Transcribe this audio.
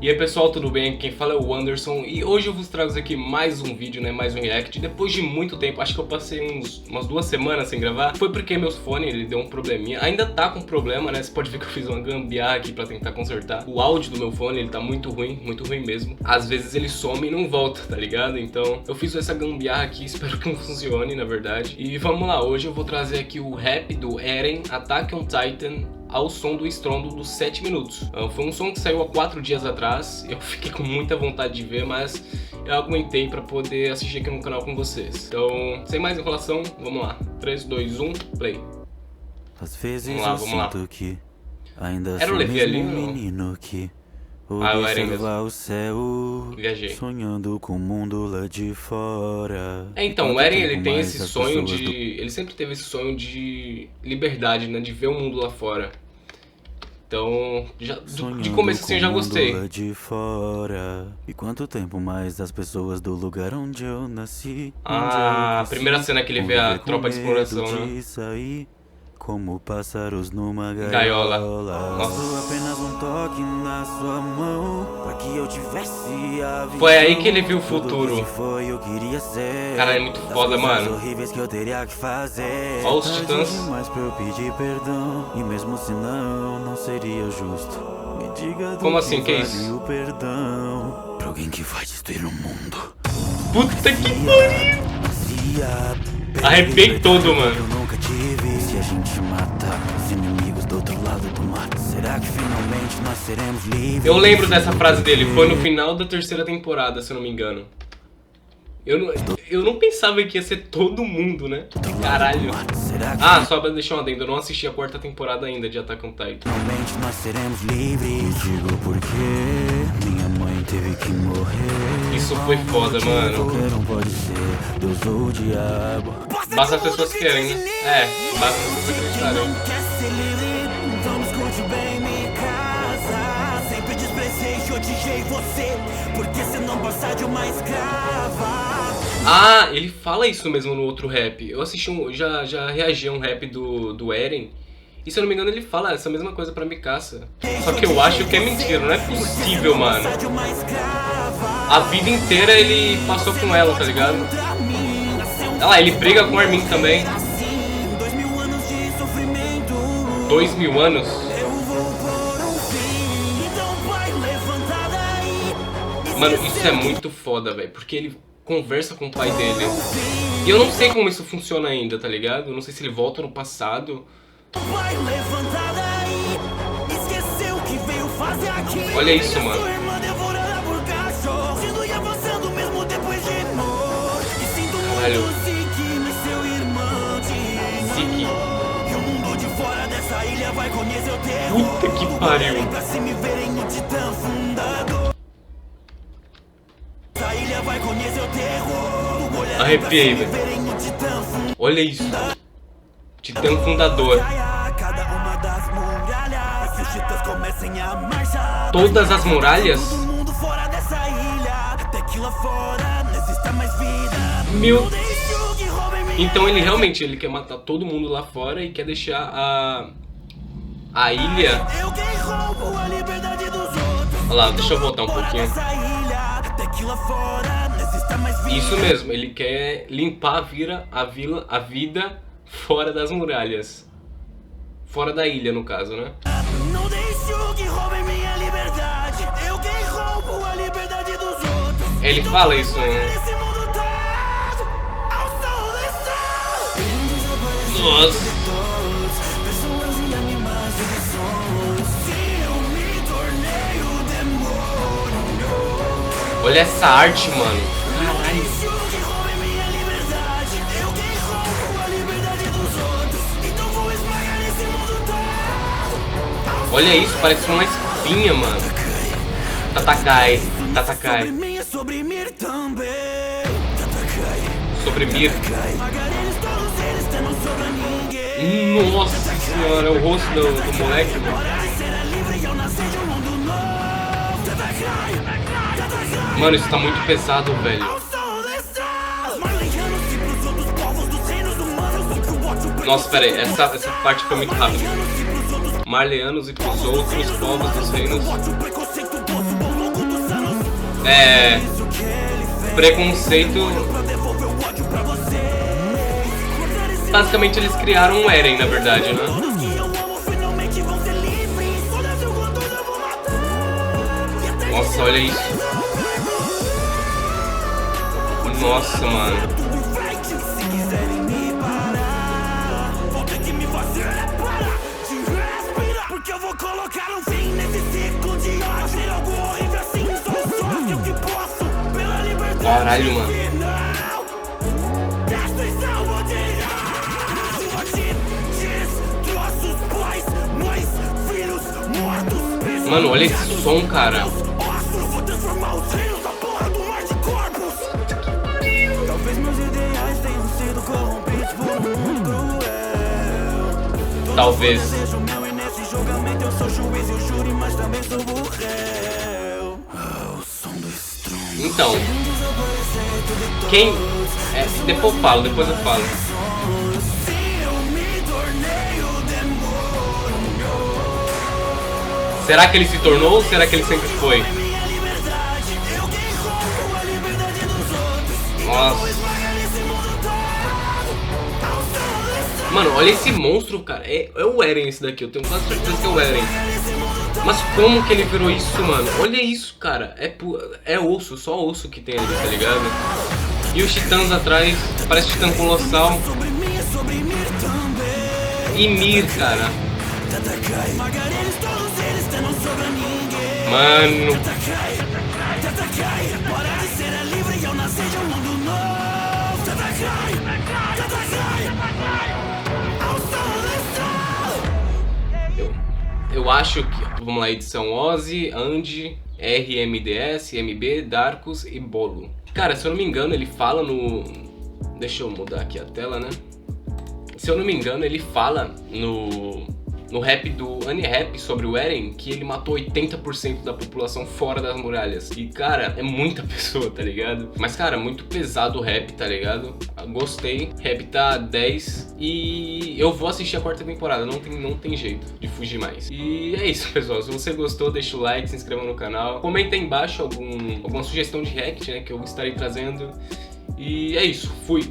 E aí pessoal, tudo bem? Quem fala é o Anderson e hoje eu vos trago aqui mais um vídeo, né, mais um react. Depois de muito tempo, acho que eu passei umas 2 semanas sem gravar. Foi porque meus fones, ele deu um probleminha. Ainda tá com problema, né, você pode ver que eu fiz uma gambiarra aqui pra tentar consertar. O áudio do meu fone, ele tá muito ruim mesmo. Às vezes ele some e não volta, tá ligado? Então eu fiz essa gambiarra aqui, espero que não funcione, na verdade. E vamos lá, hoje eu vou trazer aqui o rap do Eren, Attack on Titan, ao som do estrondo dos 7 minutos. Foi um som que saiu há 4 dias atrás, eu fiquei com muita vontade de ver, mas eu aguentei pra poder assistir aqui no canal com vocês. Então, sem mais enrolação, vamos lá. 3, 2, 1, play. Às vezes vamos lá. Que ainda era o Levi ali, menino que o Eren mesmo. O céu, viajei. Sonhando com o mundo lá de fora. Então, o Eren, ele tem esse sonho de... Ele sempre teve esse sonho de liberdade, né? De ver o mundo lá fora. Então, de começo assim eu já gostei. Lá de fora. E quanto tempo mais das pessoas do lugar onde eu nasci? A primeira cena que ele vê a tropa de exploração, né? Sair, como pássaros numa gaiola. Nossa. Apenas um toque na sua mão, pra que eu tivesse a visão. Foi aí que ele viu o futuro. Foi, eu queria ser. Cara, é muito foda, mano. Horríveis que eu teria que fazer. Olha os titãs. Mas pra eu pedir perdão, e mesmo se não seria justo. Me diga como assim, que é isso? O perdão pra alguém que vai destruir o mundo. Puta que pariu! Arrepiei todo, mano. Eu nunca tive. Se a gente matar os inimigos do outro lado do mar, será que finalmente nós seremos livres? Eu lembro dessa frase dele, foi no final da 3ª temporada, se eu não me engano. Eu não pensava que ia ser todo mundo, né? Caralho. Ah, só pra deixar uma adendo, eu não assisti a 4ª temporada ainda de Attack on Titan. Finalmente nós seremos livres. Digo porque minha mãe teve que morrer. Isso foi foda, mano. Qualquer um pode ser Deus ou o diabo. Basta as pessoas querem, né? É, basta as pessoas acreditarem. Então escute bem, me casa. Sempre desprezei e odiei você, porque você não passa de uma escrava. Ah, ele fala isso mesmo no outro rap. Eu assisti já reagi a um rap do Eren. E se eu não me engano ele fala essa mesma coisa pra Mikasa. Só que eu acho que é mentira, não é possível, mano. A vida inteira ele passou com ela, tá ligado? Olha lá, ele briga com o Armin também. 2000 anos? Mano, isso é muito foda, velho. Porque ele conversa com o pai dele. E eu não sei como isso funciona ainda, tá ligado? Eu não sei se ele volta no passado. Olha isso, mano. Caralho. Zeke. Puta que pariu. Arrepiei, velho. Olha isso. Titã fundador. Todas as muralhas? Meu... Então ele realmente quer matar todo mundo lá fora e quer deixar a ilha... Olha lá, deixa eu voltar um pouquinho. Isso mesmo, ele quer limpar a vida fora das muralhas. Fora da ilha, no caso, né? Não deixo que roubem minha liberdade. Eu quem roubo a liberdade dos outros. Ele fala isso, né? Nossa. Olha essa arte, mano. Caralho. Olha isso, parece uma espinha, mano. Tatakai. Sobre Mir. Nossa senhora, é o rosto do moleque, mano. Mano, isso tá muito pesado, velho. Nossa, pera aí, essa parte foi muito rápida. Marleanos e pros outros povos dos reinos. preconceito. Basicamente eles criaram um Eren, na verdade, né? Nossa, olha isso. Nossa, mano. Porque eu vou colocar um fim nesse ciclo de ódio. Algo horrível assim, sou só o que posso. Pela liberdade. Caralho, mano. Destruição vou tirar. Destroços, pais, mães, filhos, mortos. Mano, olha esse som, cara. Vou transformar os rios da porra do mar de corpos. Talvez meus ideais tenham sido corrompidos por um mundo cruel. Talvez. Julgamento, eu sou juiz e o júri, mas também sou o réu. O som do estrondo. Então, quem... depois eu falo, depois eu falo. Será que ele se tornou ou será que ele sempre foi? Nossa. Mano, olha esse monstro, cara. É o Eren esse daqui, eu tenho quase certeza que é o Eren. Mas como que ele virou isso, mano? Olha isso, cara. É osso, só osso que tem ali, tá ligado? E os titãs atrás, parece titã colossal. E Mir, cara. Mano. Eu acho que... Vamos lá, edição Ozzy, Andy, RMDS, MB, Darkus e Bolo. Cara, se eu não me engano, ele fala no... Deixa eu mudar aqui a tela, né? Se eu não me engano, ele fala no rap do Unirap sobre o Eren que ele matou 80% da população fora das muralhas. E, cara, é muita pessoa, tá ligado? Mas, cara, muito pesado o rap, tá ligado? Gostei. Rap tá 10 e eu vou assistir a quarta temporada. Não tem jeito de fugir mais. E é isso, pessoal. Se você gostou, deixa o like, se inscreva no canal. Comenta aí embaixo alguma sugestão de react, né, que eu estarei trazendo. E é isso. Fui!